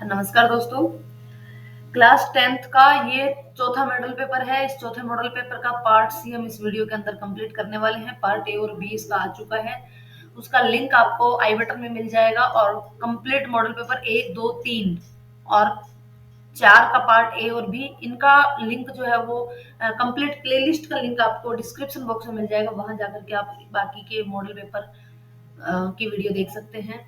नमस्कार दोस्तों। Class 10th का ये चौथा मॉडल पेपर है। इस चौथे मॉडल पेपर का पार्ट सी हम इस वीडियो के अंदर कंप्लीट करने वाले हैं। पार्ट ए और बी इसका आ चुका है, उसका लिंक आपको आई बटन में मिल जाएगा। और कंप्लीट मॉडल पेपर 1, 2, 3 और 4 का पार्ट ए और बी, इनका लिंक जो है वो कंप्लीट प्लेलिस्ट का लिंक आपको डिस्क्रिप्शन बॉक्स में मिल जाएगा। वहां जाकर के आप बाकी के मॉडल पेपर की वीडियो देख सकते हैं।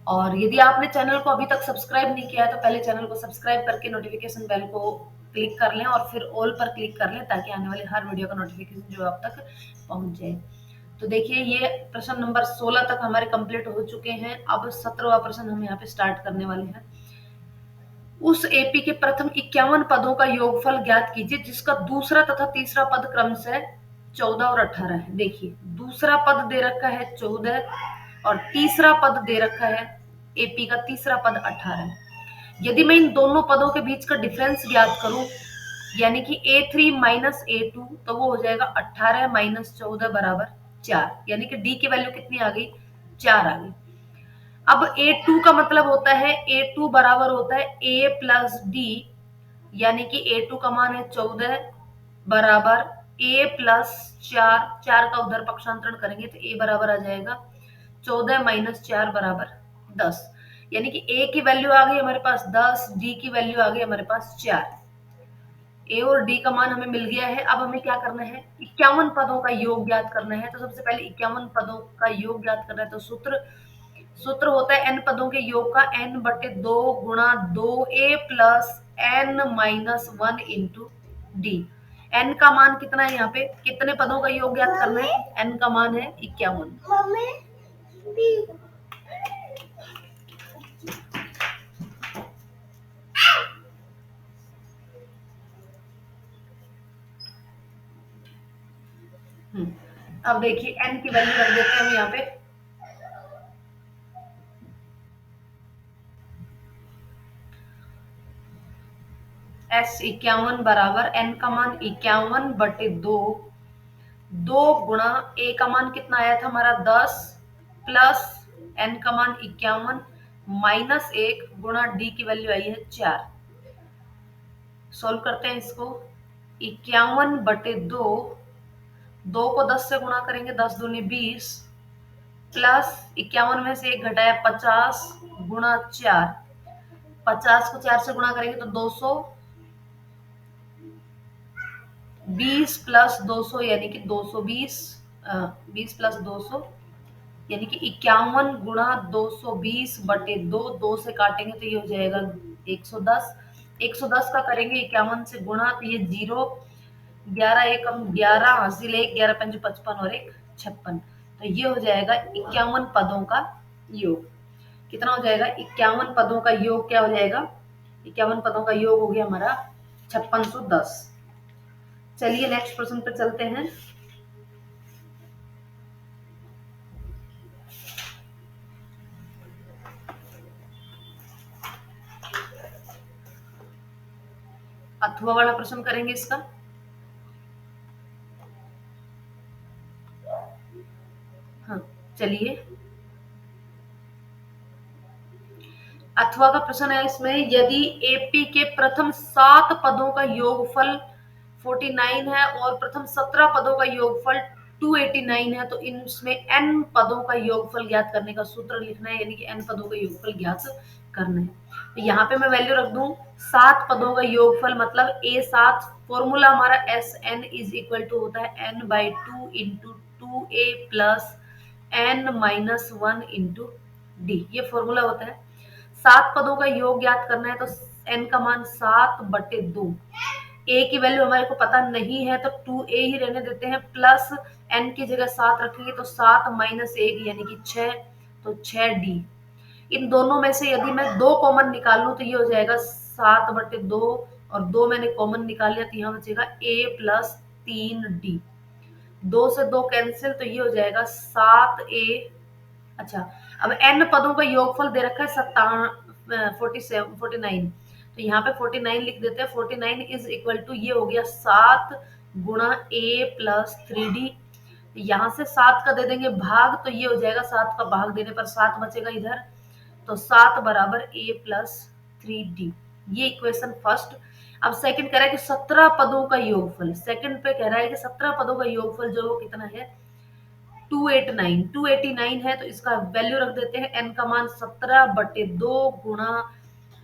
और यदि आपने चैनल को अभी तक सब्सक्राइब नहीं किया है तो पहले चैनल को सब्सक्राइब करके नोटिफिकेशन बेल को क्लिक कर लें और फिर ऑल पर क्लिक कर लें, ताकि आने वाले हर वीडियो का नोटिफिकेशन जो आप तक पहुंच जाए। तो देखिए, ये प्रश्न नंबर 16 तक हमारे कंप्लीट हो चुके हैं। अब 17वां प्रश्न हम यहाँ पे स्टार्ट करने वाले हैं। उस एपी के प्रथम 51 पदों का योगफल ज्ञात कीजिए जिसका दूसरा तथा तीसरा पद क्रमशः 14 और 18 है। देखिए, दूसरा पद दे रखा है 14 और तीसरा पद दे रखा है, एपी का तीसरा पद 18। यदि मैं इन दोनों पदों के बीच का डिफरेंस ज्ञात करूं, यानी कि A3 माइनस A2, तो वो हो जाएगा 18 माइनस 14 बराबर 4। यानी कि डी की वैल्यू कितनी आ गई? 4 आ गई। अब A2 का मतलब होता है, A2 बराबर होता है A प्लस डी, यानी कि A2 का मान है 14 बराबर A प्लस 4। 4 का उधर पक्षांतरण करेंगे तो A बराबर आ जाएगा 14 माइनस 4 बराबर 10। यानी कि A की वैल्यू आ गई हमारे पास 10, D की वैल्यू आ गई हमारे पास 4। A और D का मान हमें मिल गया है। अब हमें क्या करना है? 51 पदों का योग ज्ञात करना है। तो सबसे पहले 51 पदों का योग ज्ञात करना है। तो सूत्र होता है n पदों के योग का n/2 गुणा 2a plus n minus 1 into D. n का मान कितना है? यहाँ पे कितने पदों का योग ज्ञात करना है? n का मान है 51। अब देखिए, n की वैल्यू रख देते हैं हम यहाँ पे। S 51 बराबर n का मान 51/2, 2 गुणा a का मान कितना आया था हमारा 10 प्लस n का मान 51 माइनस 1 गुणा d की वैल्यू आई है 4। सोल्व करते हैं इसको। 51/2, 2 को 10 से गुणा करेंगे, 10 दूनी 20 प्लस 51 में से 1 घटाया 50 गुणा 4। 50 को 4 से गुणा करेंगे तो 200, 20 प्लस 200 यानी कि 220, 20 प्लस 200 यानी कि 51 गुणा 220/2। 2 से काटेंगे तो ये हो जाएगा 110। 110 का करेंगे 51 से गुणा तो ये 0, 11 एकम 11, हासिल 1, 11 पंच 55 और 1 56। तो ये हो जाएगा 51 पदों का योग। कितना हो जाएगा? 51 पदों का योग क्या हो जाएगा? 51 पदों का योग हो गया हमारा 5610। चलिए नेक्स्ट प्रश्न पर चलते हैं। अथवा वाला प्रश्न करेंगे इसका। हाँ, चलिए। अथवा का प्रश्न है इसमें, यदि एपी के प्रथम 7 पदों का योगफल 49 है और प्रथम 17 पदों का योगफल 289 है, तो इनमें n पदों का योगफल ज्ञात करने का सूत्र लिखना है। यानी कि n पदों का योगफल ज्ञात करना है। तो यहाँ पे मैं वैल्यू रख दूं 7 पदों का योगफल, मतलब A7। फॉर्मूला हमारा Sn इज इक्वल टू होता है n/2 into 2a plus n minus 1 into D. ये फॉर्मूला होता है। 7 पदों का योग ज्ञात करना है तो n का मान 7/2। a की वैल्यू हमारे को पता नहीं है तो 2a ही रहने देते हैं, प्लस n की जगह 7 रखेंगे तो 7 माइनस 1 यानी कि 6, तो 6d। इन दोनों में से यदि मैं 2 कॉमन निकाल लूं तो ये हो जाएगा 7/2 और 2 मैंने कॉमन निकाल लिया तो यहाँ बचेगा a प्लस 3d। 2 से 2 कैंसिल तो ये हो जाएगा 7a। अच्छा, अब n पदों का योगफल दे रखा है 49, तो यहाँ पे 49 लिख देते हैं। 49 इज इक्वल टू ये हो गया 7 गुणा a प्लस 3d। यहाँ से 7 का दे देंगे भाग तो ये हो जाएगा 7 का भाग देने पर 7 बचेगा इधर, तो 7 बराबर a प्लस 3d। ये इक्वेशन फर्स्ट। अब सेकंड कह रहा है कि 17 पदों का योगफल, सेकंड पे कह रहा है कि 17 पदों का योगफल जो वो कितना है 289 है। तो इसका वैल्यू रख देते हैं n का मान 17/2 गुणा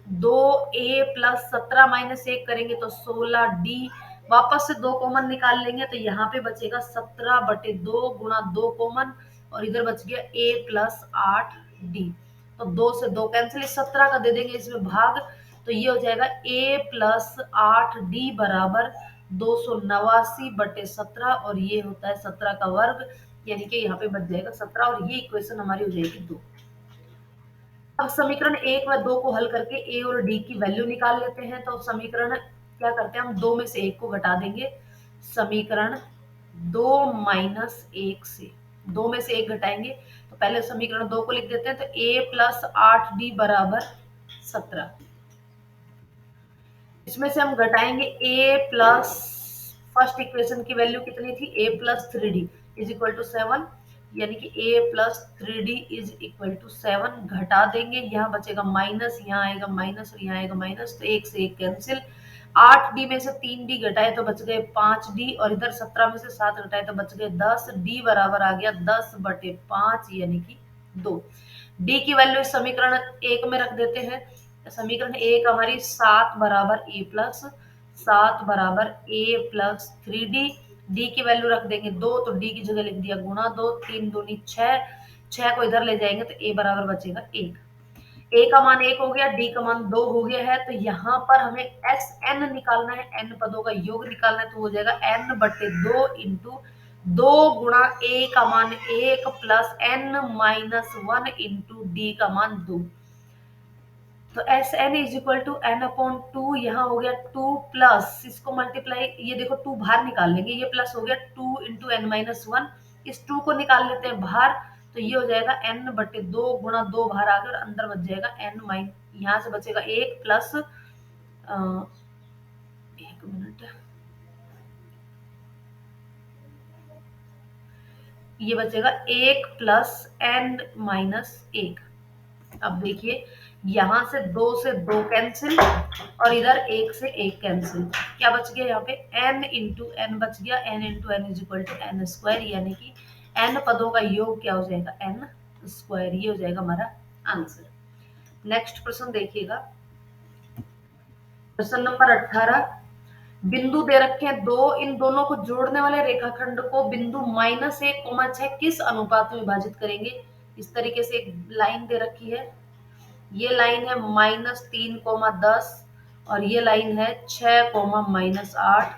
2a प्लस 17 - 1 करेंगे तो 16d। वापस से 2 कॉमन निकाल लेंगे तो यहाँ पे बचेगा 17/2 गुणा 2 कॉमन, और इधर बच गया a प्लस 8d। तो 2 से 2 कैंसिल, 17 का दे देंगे इसमें भाग, तो ये हो जाएगा a प्लस 8d बराबर 289/17, और ये होता है 17 का वर्ग, यानी कि यहाँ पे बच जाएगा 17, और ये इक्वेशन हमारी हो जाएगी 2। अब समीकरण 1 व 2 को हल करके ए और डी की वैल्यू निकाल लेते हैं। तो समीकरण क्या करते हैं, हम 2 में से 1 को घटा देंगे। समीकरण 2 माइनस 1 से 2 में से 1 घटाएंगे, तो पहले समीकरण 2 को लिख देते हैं। तो a प्लस 8d बराबर 17। इसमें से हम घटाएंगे a प्लस, फर्स्ट इक्वेशन की वैल्यू कितनी थी, a plus 3d is equal to 7, यानी कि a plus 3d is equal to 7। घटा देंगे, यहाँ बचेगा माइनस, यहाँ आएगा माइनस और यहाँ आएगा माइनस, तो 1 से 1 कैंसिल। 8d में से 3d घटाए तो बच गए 5d, और इधर 17 में से 7 घटाए तो बच गए 10। d बराबर आ गया 10/5 यानी कि 2। d की वैल्यू इस समीकरण 1 में रख देते हैं। समीकरण 1 हमारी 7 बराबर a प्लस 7 बराबर a प्लस 3d। d की वैल्यू रख देंगे 2, तो d की जगह लिख दिया गुणा 2, 3 दूनी 6, 6 को इधर ले जाएंगे तो a बराबर बचेगा 1। a का मान 1 हो गया, d का मान 2 हो गया है। तो यहाँ पर हमें Sn निकालना है, n पदों का योग निकालना है, तो हो जाएगा n/2 इंटू 2 गुणा a का मान 1 प्लस n-1 इंटू d का मान 2। तो S n is equal to n upon 2, यहाँ हो गया 2 प्लस, इसको मल्टीप्लाई, ये देखो 2 बाहर निकाल लेंगे, ये प्लस हो गया 2 इंटू n-1। इस 2 को निकाल लेते हैं बाहर, तो ये हो जाएगा n/2 गुणा 2 बाहर आ गया और अंदर बच जाएगा n-, यहाँ से बचेगा 1 प्लस 1 मिनट, ये बचेगा 1 प्लस n-1। अब देखिए यहाँ से 2 से 2 कैंसिल, और इधर 1 से 1 कैंसिल, क्या बच गया यहाँ पे n इंटू एन बच गया। n into n is equal to n square, यानी कि n पदों का योग क्या हो जाएगा n स्क्वायर, ये हो जाएगा हमारा आंसर। नेक्स्ट प्रश्न देखिएगा, प्रश्न नंबर 18। बिंदु दे रखे हैं दो, इन दोनों को जोड़ने वाले रेखाखंड को बिंदु -1,6 किस अनुपात में विभाजित करेंगे। इस तरीके से एक लाइन दे रखी है, ये लाइन है -3,10, और ये लाइन है 6,-8,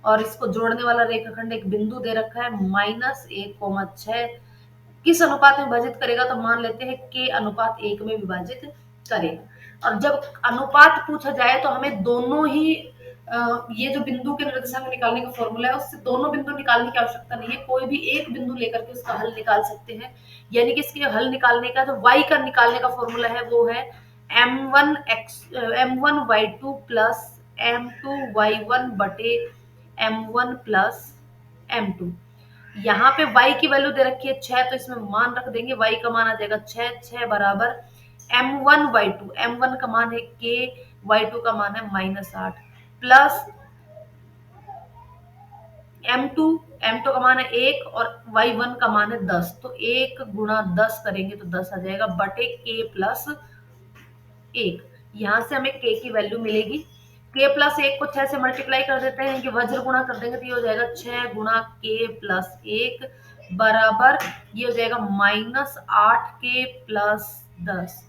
और इसको जोड़ने वाला रेखाखंड एक बिंदु दे रखा है -1,6। किस अनुपात में विभाजित करेगा, तो मान लेते हैं के अनुपात 1 में विभाजित करेगा। और जब अनुपात पूछा जाए तो हमें दोनों ही ये जो बिंदु के निर्देशांक निकालने का फॉर्मूला है उससे दोनों बिंदु निकालने की आवश्यकता नहीं है, कोई भी एक बिंदु लेकर के उसका हल निकाल सकते हैं। यानी कि इसके हल निकालने का जो y का निकालने का फॉर्मूला है वो है m1y2 प्लस m2y1 बटे m1 प्लस m2। यहाँ पे y की वैल्यू दे रखी है 6, तो इसमें मान रख देंगे, y का मान आ जाएगा 6, 6 बराबर m1y2, m1 का मान है k, y2 का मान है -8 प्लस m2, m2 का मान है 1 और y1 का मान है 10, तो 1 गुणा 10 करेंगे तो 10 आ जाएगा बटे k प्लस 1। यहाँ से हमें k की वैल्यू मिलेगी, k प्लस 1 को 6 से मल्टीप्लाई कर देते हैं कि वज्र गुणा कर देंगे, तो ये हो जाएगा 6 गुणा k प्लस 1 बराबर, ये हो जाएगा -8k प्लस 10।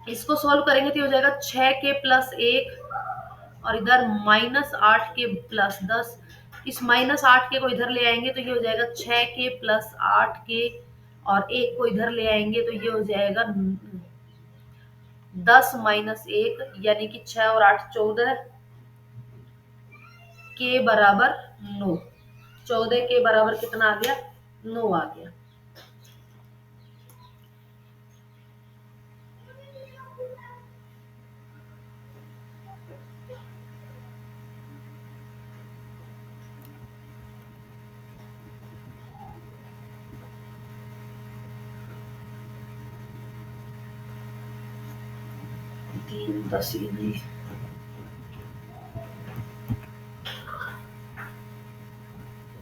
इसको सोल्व करेंगे तो हो जाएगा 6k प्लस 1 और इधर -8k प्लस 10। इस -8k को इधर ले आएंगे तो ये हो जाएगा 6k प्लस 8k, और 1 को इधर ले आएंगे तो ये हो जाएगा 10 माइनस 1, यानी कि 6 और 8 14, के बराबर 9। 14 के बराबर कितना आ गया, 9 आ गया। 3 10 ही नहीं,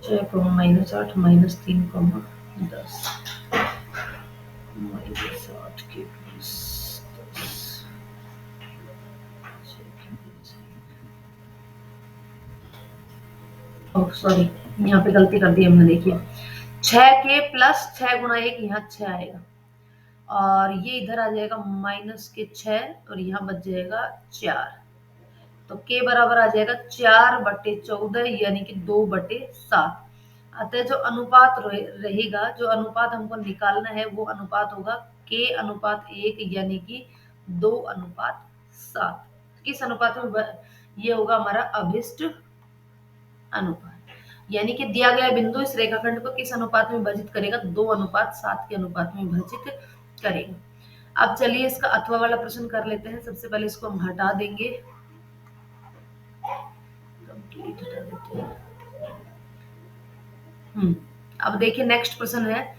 6 माइनस 8 माइनस 3 10 माइनस 8 के 20 10 सॉरी, यहाँ पे गलती कर दी हमने, देखिए 6 के प्लस 6 गुणा 1, यहाँ 6 आएगा और ये इधर आ जाएगा माइनस के 6 और यहाँ बच जाएगा 4। तो के बराबर आ जाएगा 4/14 यानी कि 2/7। अतः जो अनुपात रहेगा, जो अनुपात हमको निकालना है वो अनुपात होगा k/1 यानी कि 2/7। किस अनुपात में ये होगा हमारा अभिष्ट अनुपात, यानी कि दिया गया बिंदु इस रेखाखंड को किस अनुपात में विभाजित करेगा, 2/7 के अनुपात में विभाजित करेगा। अब चलिए इसका अथवा वाला प्रश्न कर लेते हैं। सबसे पहले इसको हम हटा देंगे, कंप्लीट हटा देते हैं। अब देखिए नेक्स्ट प्रश्न है,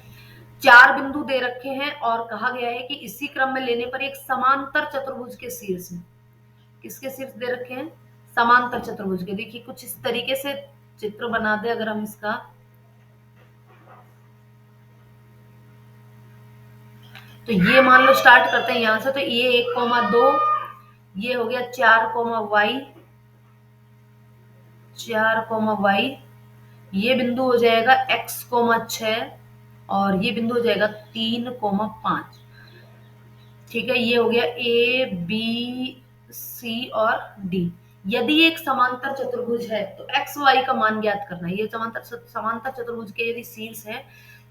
4 बिंदु दे रखे हैं और कहा गया है कि इसी क्रम में लेने पर एक समांतर चतुर्भुज के शीर्ष में, किसके शीर्ष दे रखे हैं, समांतर चतुर्भुज के। देखिए कुछ इस तरीके से चित्र बना दे अगर हम इसका, तो ये मान लो स्टार्ट करते हैं यहां से, तो ये 1,2 ये हो गया 4,y 4,y, ये बिंदु हो जाएगा x,6 और ये बिंदु हो जाएगा 3,5। ठीक है, ये हो गया ए बी सी और डी। यदि एक समांतर चतुर्भुज है तो एक्स वाई का मान ज्ञात करना है। ये समांतर चतुर्भुज के यदि शीर्ष है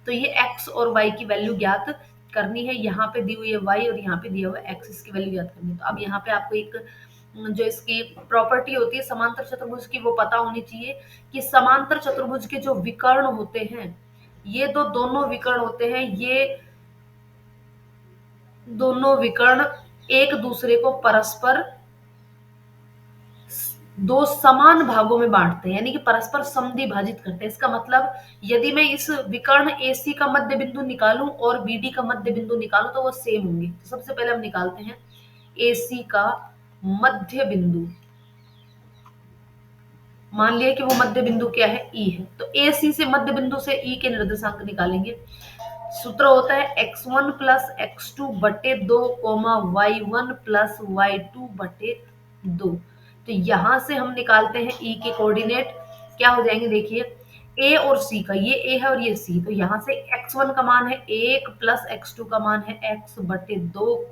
तो ये एक्स और वाई की वैल्यू ज्ञात करनी है। यहाँ पे दी हुई है वाई और यहाँ पे दिया हुआ है एक्स, इसकी वैल्यू ज्ञात करनी है। तो अब यहाँ पे आपको एक जो इसकी प्रॉपर्टी होती है समांतर चतुर्भुज की वो पता होनी चाहिए कि समांतर चतुर्भुज के जो विकर्ण होते हैं, ये दोनों विकर्ण होते हैं, ये दोनों विकर्ण एक दूसरे को परस्पर दो समान भागों में बांटते हैं, यानी कि परस्पर समद्विभाजित करते हैं। इसका मतलब यदि मैं इस विकर्ण AC का मध्य बिंदु निकालूं और BD का मध्य बिंदु निकालूं तो वो सेम होंगे। तो सबसे पहले हम निकालते हैं AC का मध्य बिंदु। मान लिया कि वो मध्य बिंदु क्या है, E है, तो AC से मध्य बिंदु से E के निर्देशांक निकालेंगे। सूत्र होता है x1 प्लस x2 बटे 2 y1 प्लस y2 बटे 2। तो यहां से हम निकालते हैं E के कोऑर्डिनेट, क्या हो जाएंगे देखिए A और C का, ये A है और ये C, तो यहां से x1 का मान है 1 प्लस x2 का मान है x बटे 2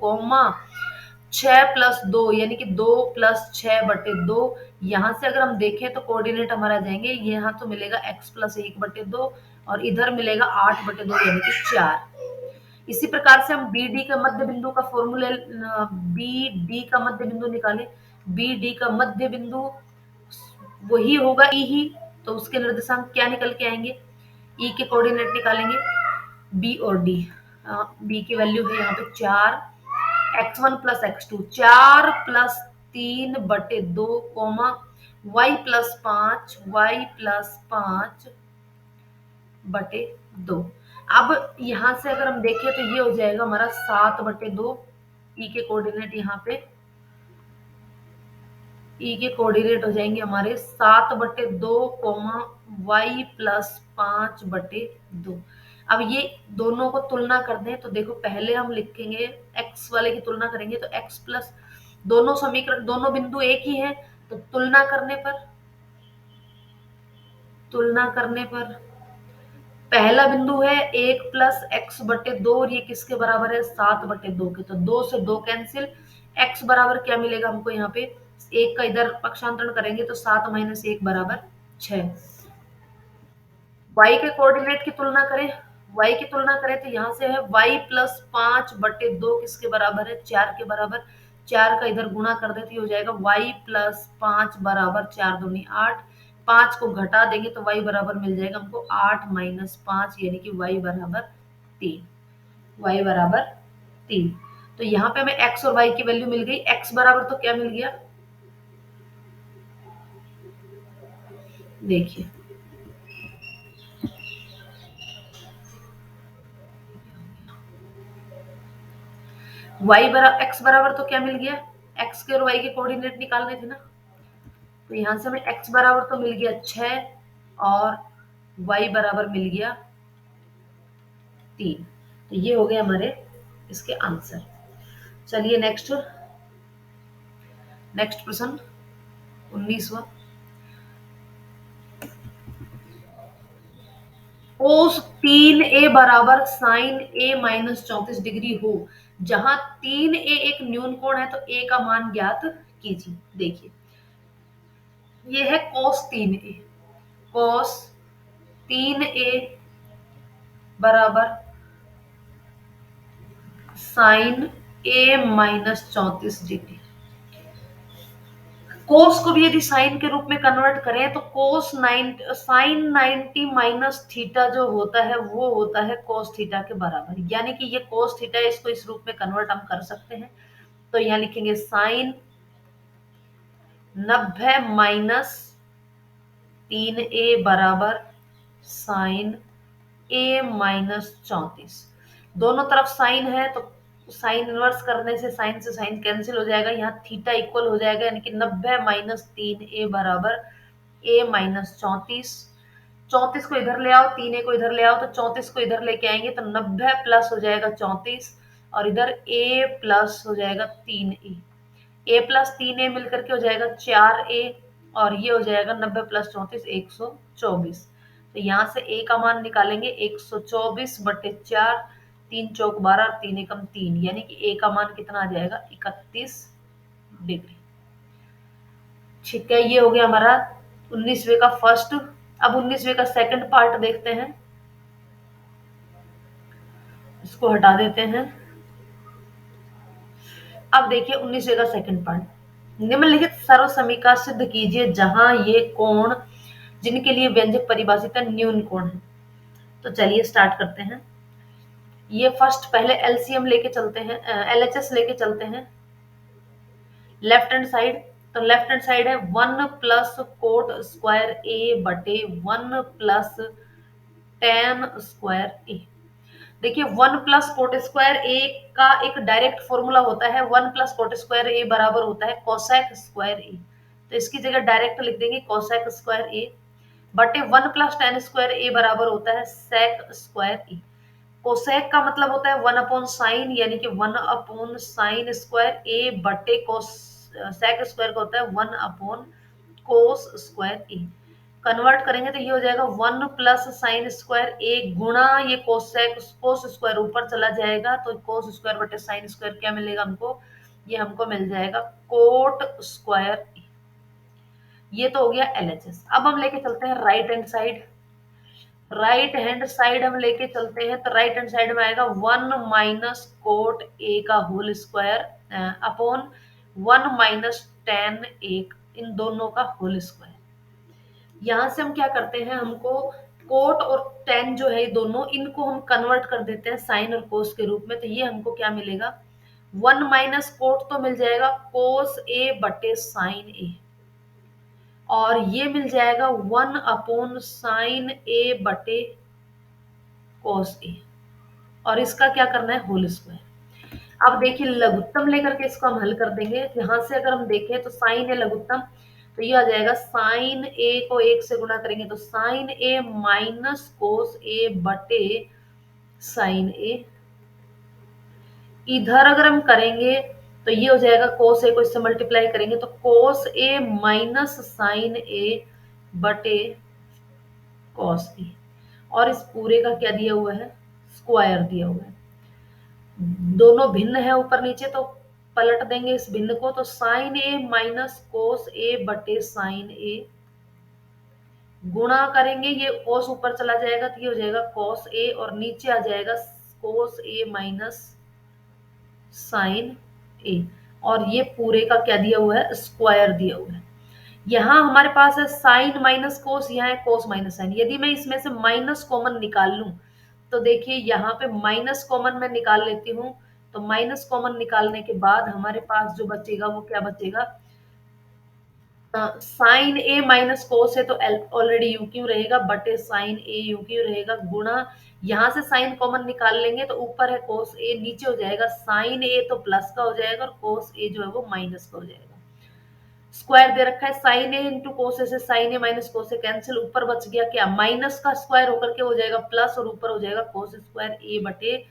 6 प्लस 2 यानी कि 2 प्लस 6 बटे 2। यहाँ से अगर हम देखें तो कोऑर्डिनेट हमारा जाएंगे, यहाँ तो मिलेगा x प्लस 1 बटे 2 और इधर मिलेगा 8 बटे 2 यानी कि 4। इसी प्रकार से हम बी डी का मध्य बिंदु का फॉर्मूला, बी डी का मध्य बिंदु निकालें। बी डी का मध्य बिंदु वही होगा ई ही, तो उसके निर्देशांक क्या निकल के आएंगे, ई के कोऑर्डिनेट निकालेंगे बी और डी। बी की वैल्यू है यहाँ पे 4, x1 प्लस x2 4 प्लस 3 बटे 2 y प्लस 5 बटे 2। अब यहां से अगर हम देखें तो ये हो जाएगा हमारा 7 बटे 2। ई के कोऑर्डिनेट यहाँ पे, ई के कोऑर्डिनेट हो जाएंगे हमारे 7 बटे 2 y प्लस 5 बटे 2। अब ये दोनों को तुलना कर दें तो देखो पहले हम लिखेंगे x वाले की तुलना करेंगे तो x प्लस, दोनों समीकरण दोनों बिंदु एक ही हैं, तो तुलना करने पर पहला बिंदु है 1 प्लस एक्स बटे 2 और ये किसके बराबर है 7 बटे 2 के, तो 2 से 2 कैंसिल, x बराबर क्या मिलेगा हमको यहाँ पे, 1 का इधर पक्षांतरण करेंगे तो 7 माइनस 1 बराबर 6। y के कोऑर्डिनेट की तुलना करें, तो यहाँ से है y प्लस 5 बटे 2 किसके बराबर है 4 के बराबर। 4 का इधर गुणा कर देते हो जाएगा y प्लस 5 बराबर 4 दूनी 8, 5 को घटा देंगे तो y बराबर मिल जाएगा हमको 8 माइनस 5 यानी कि y बराबर 3। तो यहाँ पे हमें x और y की वैल्यू मिल गई। x बराबर तो क्या मिल गया, देखिए x बराबर तो क्या मिल गया एक्स के और वाई के कोऑर्डिनेट निकालने थे ना, तो यहाँ से हमें एक्स बराबर तो मिल गया 6 और वाई बराबर मिल गया 3। तो ये हो गए हमारे इसके आंसर। चलिए नेक्स्ट, नेक्स्ट प्रश्न 19वां। कोस 3a बराबर साइन a माइनस 34 डिग्री हो, जहां 3a एक न्यून कोण है, तो a का मान ज्ञात कीजिए। देखिए ये है कोस 3a, कोस 3a बराबर साइन a माइनस 34 डिग्री। कोस को भी यदि साइन के रूप में कन्वर्ट करें तो कोस 9 साइन 90 माइनस थीटा जो होता है वो होता है कोस थीटा के बराबर, यानी कि ये कोस थीटा है, इसको इस रूप में कन्वर्ट हम कर सकते हैं। तो यहाँ लिखेंगे साइन 90 माइनस 3a बराबर साइन a माइनस 34। दोनों तरफ साइन है तो साइन इनवर्स करने से साइन कैंसिल हो जाएगा, यहाँ थीटा इक्वल हो जाएगा, यानी कि 90 माइनस 3a बराबर a माइनस 34। 34 को इधर ले आओ, 3a को इधर ले आओ, तो 34 को इधर लेके आएंगे तो 90 प्लस हो जाएगा 34, और इधर a प्लस हो जाएगा 3a। a प्लस 3a मिलकर के हो जाएगा 4a, और ये हो जाएगा 90 प्लस 34 124। तो यहाँ से a का मान निकालेंगे 124/4, 3 चौक 12, 3 एकम 3, यानी कि a का मान कितना आ जाएगा 31 डिग्री। ठीक है, ये हो गया हमारा 19वें का फर्स्ट। अब 19वें का सेकंड पार्ट देखते हैं, इसको हटा देते हैं। अब देखिए 19वें का सेकंड पार्ट। निम्नलिखित सर्व समीकरण सिद्ध कीजिए जहां ये कोण जिनके लिए व्यंजक परिभाषित है न्यून कोण है। तो चलिए स्टार्ट करते हैं। ये फर्स्ट पहले एलसीएम लेके चलते हैं, एलएचएस लेके चलते हैं लेफ्ट हैंड साइड। तो लेफ्ट हैंड साइड है 1 प्लस कोट स्क्वायर ए बटे 1 प्लस टेन स्क्वायर ए। देखिए 1 प्लस कोट स्क्वायर ए का एक डायरेक्ट फॉर्मूला होता है, 1 प्लस कोट स्क्वायर ए बराबर होता है कोसेक स्क्वायर ए। तो इसकी जगह डायरेक्ट लिख देंगे कोसेक स्क्वायर ए बटे 1 प्लस टेन स्क्वायर ए बराबर होता है सेक स्क्वायर ए। कोसेक का मतलब होता है 1 अपॉन साइन, यानी कि 1 अपॉन साइन स्क्वायर ए बटे कोस सेक स्क्वायर का होता है 1 अपॉन कोस स्क्वायर ए। कन्वर्ट करेंगे तो ये हो जाएगा 1 प्लस साइन स्क्वायर ए गुणा ये कोसेक कोस स्क्वायर ऊपर चला जाएगा, तो कोस स्क्वायर बटे साइन स्क्वायर क्या मिलेगा हमको, ये हमको मिल जाएगा कोट स्क्वायर ए। ये तो हो गया एलएचएस। अब हम लेके चलते हैं right hand side. Right hand side हम लेके चलते हैं तो राइट हैंड साइड में आएगा 1 माइनस कोट ए का whole square upon 1 minus tan A, इन दोनों का होल स्क्वायर। यहाँ से हम क्या करते हैं, हमको कोट और टेन जो है दोनों, इनको हम कन्वर्ट कर देते हैं साइन और कोस के रूप में। तो ये हमको क्या मिलेगा, 1 माइनस कोट तो मिल जाएगा कोस ए बटे साइन ए, और ये मिल जाएगा 1 अपॉन साइन ए बटे कोस ए, और इसका क्या करना है होल स्क्वायर। अब देखिए लघुत्तम लेकर के इसको हम हल कर देंगे। यहाँ से अगर हम देखें तो साइन ए लघुत्तम, तो ये आ जाएगा साइन ए को 1 से गुणा करेंगे तो साइन ए माइनस कोस ए बटे साइन ए। इधर अगर हम करेंगे तो ये हो जाएगा कोस ए को इससे मल्टीप्लाई करेंगे तो कोस ए माइनस साइन ए बटे कॉस ए, और इस पूरे का क्या दिया हुआ है, स्क्वायर दिया हुआ है। दोनों भिन्न है ऊपर नीचे, तो पलट देंगे इस भिन्न को, तो साइन ए माइनस कोस ए बटे साइन ए, गुणा करेंगे ये कोस ऊपर चला जाएगा तो ये हो जाएगा कोस ए, और नीचे आ जाएगा कोस ए माइनस साइन ए, और ये पूरे का क्या दिया हुआ है, स्क्वायर दिया हुआ है। यहाँ हमारे पास है साइन माइनस कोस, यहाँ है कोस माइनस साइन। यदि मैं इसमें से माइनस कॉमन निकाल लूं तो देखिए यहाँ पे माइनस कॉमन मैं निकाल लेती हूँ, तो माइनस कॉमन निकालने के बाद हमारे पास जो बचेगा वो क्या बचेगा, साइन ए माइनस कोस है तो ऑलरेडी यू क्यू रहेगा बटे साइन ए यू क्यू रहेगा, गुणा यहाँ से साइन कॉमन निकाल लेंगे तो ऊपर है कोस ए, नीचे हो जाएगा साइन ए तो प्लस का हो जाएगा और कोस ए जो है वो माइनस का हो जाएगा। स्क्वायर दे रखा है साइन ए इंटू कोस ए, से साइन ए माइनस कोस ए कैंसिल, ऊपर बच गया क्या माइनस का स्क्वायर होकर के हो जाएगा प्लस और ऊपर हो जाएगा कोस स्क्वायर ए बटे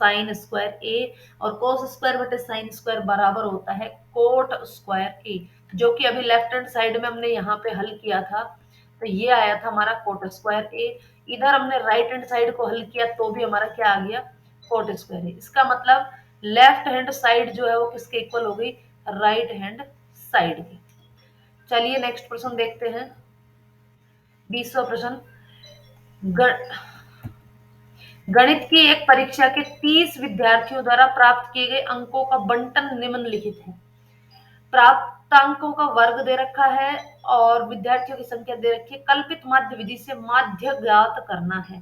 साइन स्क्वायर ए, और कोस स्क्वायर बटे साइन स्क्वायर बराबर होता है कोट स्क्वायर ए, जो कि अभी लेफ्ट हैंड साइड में हमने यहाँ पे हल किया था, तो ये आया था हमारा कोट स्क्वायर ए। इधर हमने राइट हैंड साइड को हल किया तो भी हमारा क्या आ गया कोट स्क्वायर ए। इसका मतलब लेफ्ट हैंड साइड जो है वो किसके इक्वल हो गई, राइट हैंड साइड की। चलिए नेक्स्ट प्रश्न देखते हैं। 20वां प्रश्न, गणित की एक परीक्षा के 30 विद्यार्थियों द्वारा प्राप्त किए गए अंकों का बंटन निम्नलिखित है। प्राप्त अंकों का वर्ग दे रखा है और विद्यार्थियों की संख्या दे रखी है। कल्पित माध्य विधि से माध्य ज्ञात करना है।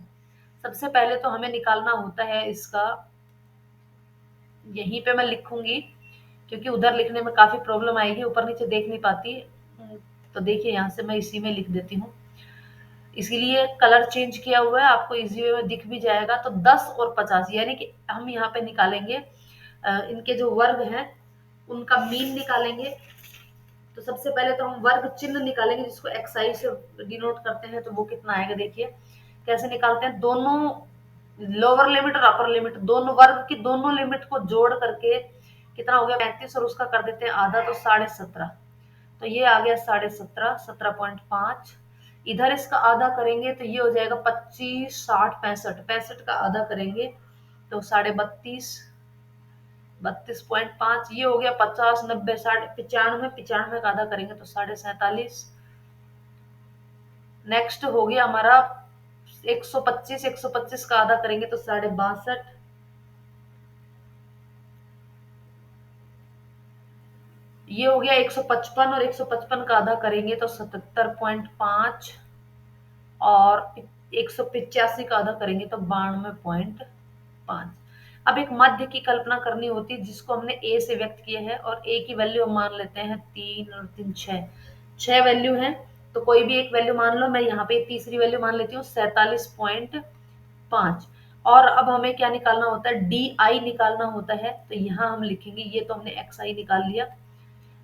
सबसे पहले तो हमें निकालना होता है इसका, यहीं पे मैं लिखूंगी क्योंकि उधर लिखने में काफी प्रॉब्लम आएगी, ऊपर नीचे देख नहीं पाती, तो देखिए यहाँ से मैं इसी में लिख देती हूँ, इसीलिए कलर चेंज किया हुआ है, आपको इजी वे में दिख भी जाएगा। तो 10 और 50 यानी कि हम यहाँ पे निकालेंगे इनके जो वर्ग हैं उनका मीन निकालेंगे। तो सबसे पहले तो हम वर्ग चिन्ह निकालेंगे जिसको एक्सआई से डिनोट करते हैं, तो वो कितना आएगा देखिए कैसे निकालते हैं। दोनों लोअर लिमिट और अपर लिमिट, दोनों वर्ग की दोनों लिमिट को जोड़ करके कितना हो गया 35 और उसका कर देते हैं आधा तो 17.5, तो ये आ गया 17.5, 17.5। इधर इसका आधा करेंगे तो ये हो जाएगा 25, 60, 65, 65 का आधा करेंगे तो 32.5, 32.5, ये हो गया 50, 90, 60, 95, 95 का आधा करेंगे तो 47.5। नेक्स्ट हो गया हमारा 125, 125 का आधा करेंगे तो 62.5, ये हो गया 155 और 155 का आधा करेंगे तो 77.5, और 185 का आधा करेंगे तो 92.5। अब एक मध्य की कल्पना करनी होती है जिसको हमने ए से व्यक्त किया है, और ए की वैल्यू हम मान लेते हैं 3 और 3 6, 6 वैल्यू है तो कोई भी एक वैल्यू मान लो, मैं यहाँ पे तीसरी वैल्यू मान लेती हूँ 47.5। और अब हमें क्या निकालना होता है, डी आई निकालना होता है, तो यहाँ हम लिखेंगे, ये तो हमने एक्स आई निकाल लिया,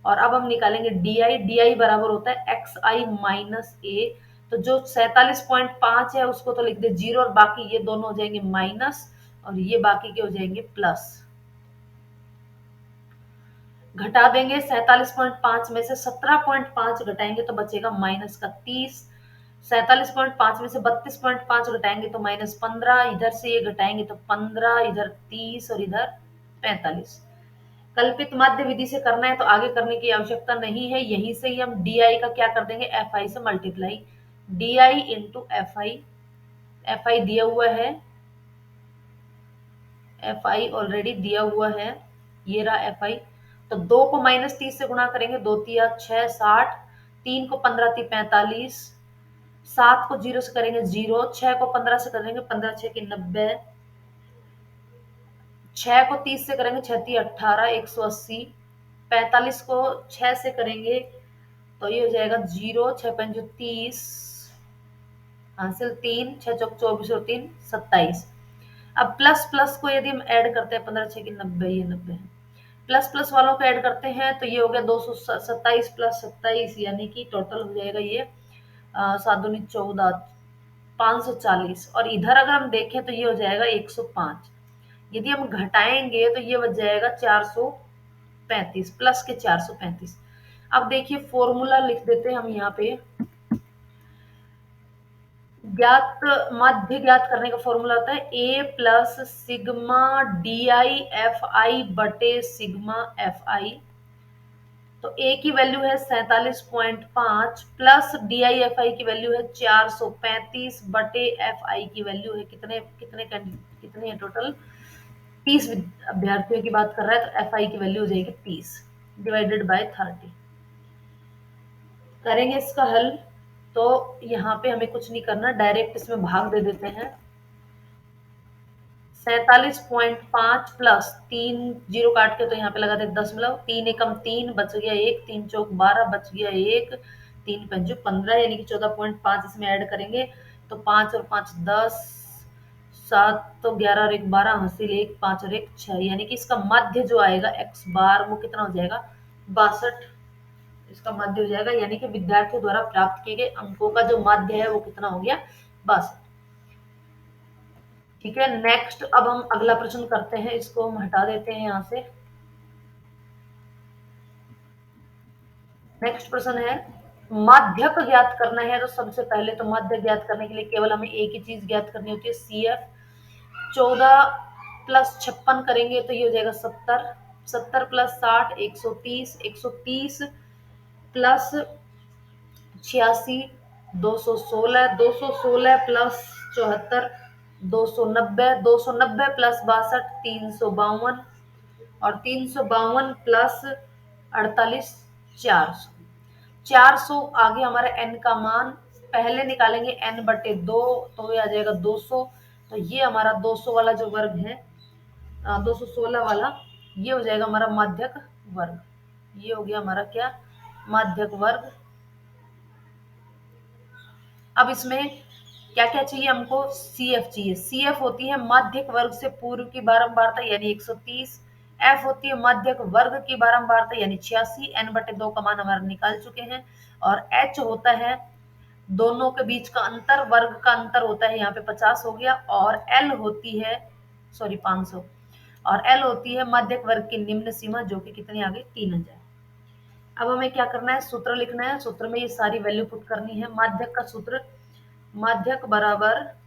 और अब हम निकालेंगे डी आई, डी आई बराबर होता है एक्स आई माइनस ए। तो जो 47.5 है उसको तो लिख दे 0, और बाकी ये दोनों हो जाएंगे माइनस और ये बाकी के हो जाएंगे प्लस। घटा देंगे 47.5 में से 17.5 घटाएंगे तो बचेगा माइनस का 30, 47.5 में से 32.5 घटाएंगे तो -15, इधर से ये घटाएंगे तो 15, इधर 30 और इधर 45। कल्पित माध्य विधि से करना है तो आगे करने की आवश्यकता नहीं है, यहीं से ही हम डी आई का क्या कर देंगे एफ आई से multiply, D I into F I, f आई दिया हुआ है, एफ आई ऑलरेडी दिया हुआ है, ये रहा एफ आई। तो 2 को -30 से गुणा करेंगे, 2 तिया 6, 60, 3 को 15 ती 45, 7 को 0 से करेंगे 0, 6 को 15 से करेंगे 15 6 की 90, 6 को 30 से करेंगे 6 ती 18, 180, 45 को 6 से करेंगे तो ये हो जाएगा 0, 6 पंजो 30, हासिल 3, 6 चौक 24 और 3 27। अब प्लस प्लस को यदि हम ऐड करते हैं 15 6 की 90, ये 90 है, प्लस प्लस वालों को ऐड करते हैं तो ये हो गया 227 प्लस 27, यानी कि टोटल हो जाएगा ये 7 दूनी 14, 540, और इधर अगर हम देखें तो ये हो जाएगा 105। यदि हम घटाएंगे तो ये बच जाएगा 435 प्लस के 435। अब देखिए फॉर्मूला लिख देते हैं हम यहाँ पे, ज्ञात माध्य ज्ञात करने का फॉर्मूला होता है A plus sigma d i f i बटे सिग्मा एफ आई। तो ए की वैल्यू है 47.5 प्लस डी आई एफ आई की वैल्यू है 435 बटे एफ आई की वैल्यू है कितने कितने कितने है टोटल 30 अभ्यर्थियों की बात कर रहा है, तो एफ आई की वैल्यू हो जाएगी 30 डिवाइडेड बाय 30। करेंगे इसका हल तो यहाँ पे हमें कुछ नहीं करना, डायरेक्ट इसमें भाग दे देते हैं। 47.5 प्लस 3 जीरो काट के तो यहाँ पे लगा दे 10, 3 एकम 3 बच गया 1, 3 चौक 12 बच गया 1, 3 पंजो 15, यानी कि 14.5 इसमें ऐड करेंगे तो 5 और 5 10, 7 तो 11 और 1 12, हासिल 1 5 और 1 6, यानी कि इसका मध्य जो आएगा x बार वो कितना हो जाएगा 62, इसका मध्य हो जाएगा, यानी कि विद्यार्थियों द्वारा प्राप्त किए गए अंकों का जो मध्य है वो कितना हो गया 62। ठीक है, नेक्स्ट अब हम अगला प्रश्न करते हैं, इसको हम हटा देते हैं यहाँ से। नेक्स्ट प्रश्न है माध्यक ज्ञात करना है। तो सबसे पहले तो माध्य ज्ञात करने के लिए केवल हमें एक ही चीज ज्ञात करनी होती है, सी एफ। 14 प्लस 56 करेंगे तो ये हो जाएगा 70, 70 प्लस 60 130, 130 प्लस 86 216, 216 प्लस 74 290, 290 प्लस 62 352, और 352 प्लस 48 400। 400 आगे हमारा n का मान पहले निकालेंगे n बटे 2, तो ये आ जाएगा 200। तो ये हमारा 200 वाला जो वर्ग है 216 वाला, ये हो जाएगा हमारा माध्यक वर्ग। ये हो गया हमारा क्या माध्यक वर्ग। अब इसमें क्या क्या चाहिए हमको, सी एफ चाहिए। सी एफ होती है माध्यक वर्ग से पूर्व की बारंबारता यानी 130, एफ होती है माध्यक वर्ग की बारंबारता यानी 86, n बटे 2 का मान हमारा निकाल चुके हैं, और एच होता है दोनों के बीच का अंतर, वर्ग का अंतर होता है यहाँ पे 50 हो गया, और एल होती है 500, और एल होती है माध्यक वर्ग की निम्न सीमा जो कि कितनी आ गई 3000। अब हमें क्या करना है, सूत्र लिखना है। सूत्र में ये सारी वैल्यू पुट करनी है। माध्यक का सूत्र, माध्यक बराबर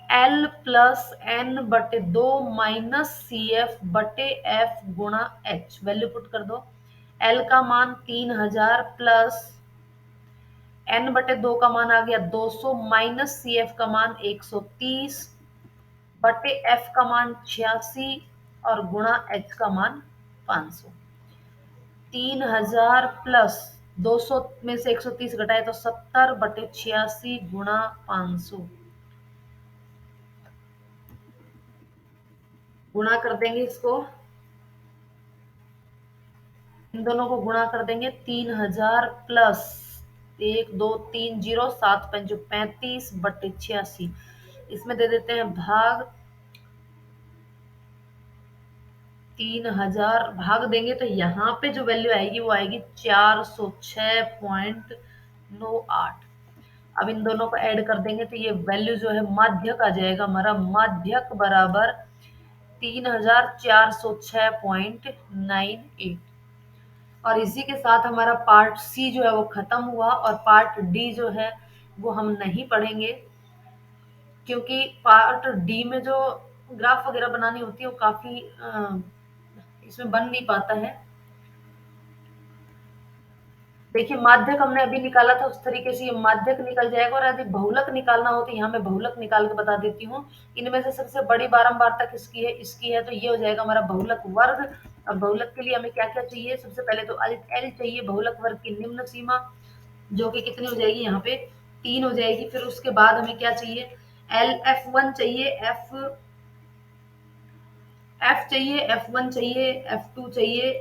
एल प्लस एन बटे 2 माइनस सी एफ बटे एफ गुणा एच। वैल्यू पुट कर दो। एल का मान 3000 प्लस एन बटे 2 का मान आ गया 200 माइनस सी एफ का मान 130 बटे एफ का मान 86 और गुणा एच का मान 500। 3000 प्लस 200 में से 130 घटाए तो 70 बटे 86 गुणा 500। गुणा कर देंगे इसको, इन दोनों को गुणा कर देंगे। 3000 प्लस 1230, 7 5 35 बटे 86, इसमें दे देते हैं भाग। 3000 भाग देंगे तो यहाँ पे जो वैल्यू आएगी वो आएगी 406.98। अब इन दोनों को ऐड कर देंगे तो ये वैल्यू जो है माध्यक आ जाएगा हमारा। माध्यक बराबर 3406.98। और इसी के साथ हमारा पार्ट सी जो है वो खत्म हुआ, और पार्ट डी जो है वो हम नहीं पढ़ेंगे, क्योंकि पार्ट डी में जो ग्राफ वगैरह बनानी होती है वो काफी इसमें बन नहीं पाता है। देखिए माध्यक हमने अभी निकाला था, उस तरीके से ये माध्यक निकल जाएगा। और यदि बहुलक निकालना हो तो यहाँ मैं बहुलक निकाल के बता देती हूँ। इनमें से सबसे बड़ी बारंबारता किसकी है, इसकी है, तो ये हो जाएगा हमारा बहुलक वर्ग। और बहुलक के लिए हमें क्या क्या चाहिए, सबसे पहले तो एल चाहिए, बहुलक वर्ग की निम्न सीमा, जो कि कितनी हो जाएगी यहाँ पे 3 हो जाएगी। फिर उसके बाद हमें क्या चाहिए, एल F1 चाहिए, एफ चाहिए, F1 चाहिए, F2 चाहिए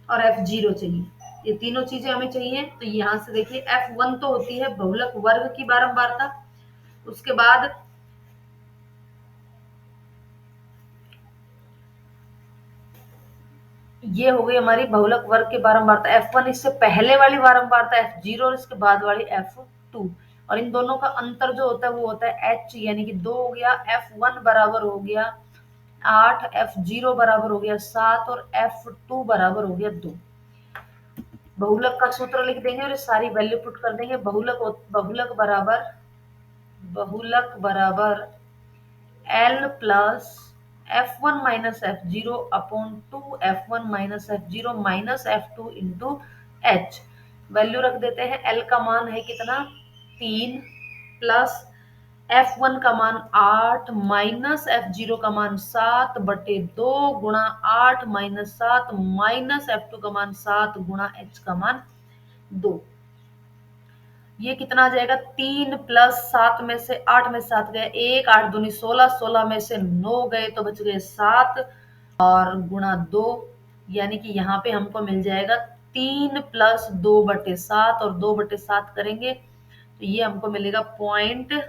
और F0 चाहिए। ये तीनों चीजें हमें चाहिए। तो यहाँ से देखिए F1 तो होती है बहुलक वर्ग की बारंबारता, उसके बाद ये हो गई हमारी बहुलक वर्ग की बारंबारता F1, इससे पहले वाली बारंबारता F0 और इसके बाद वाली F2। और इन दोनों का अंतर जो होता है वो होता है H, यानी कि 2 हो गया। F1 बराबर हो गया 8, F0 बराबर हो गया 7 और F2 बराबर हो गया 2। बहुलक का सूत्र लिख देंगे और सारी वैल्यू पुट कर देंगे। बहुलक बराबर L plus F1 minus F0 upon 2 F1 minus F0 minus F2 into H. Value रख देते हैं। एल का मान है कितना 3 प्लस F1 का मान 8 माइनस F0 का मान 7 बटे 2 गुणा 8 माइनस 7 माइनस F2 का मान 7 गुणा H का मान 2। ये कितना आ जाएगा 3 प्लस 7 में से 8 में 7 गए 1, 8 दूनी 16, 16 में से 9 गए तो बच गए 7 और गुणा 2, यानी कि यहाँ पे हमको मिल जाएगा 3 प्लस 2/7 और 2/7 करेंगे तो ये हमको मिलेगा 0.2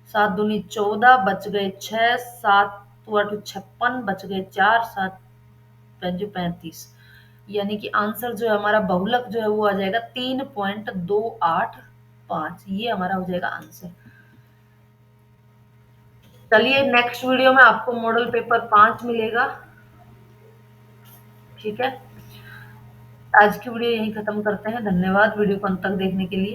7 दूनी 14, बच गए 6, 7 8 56, बच गए 4, 7 5 35। यानी कि आंसर जो है हमारा बहुलक जो है वो आ जाएगा 3.285। ये हमारा हो जाएगा आंसर। चलिए नेक्स्ट वीडियो में आपको मॉडल पेपर 5 मिलेगा। ठीक है, आज की वीडियो यहीं खत्म करते हैं। धन्यवाद वीडियो को अंत तक देखने के लिए।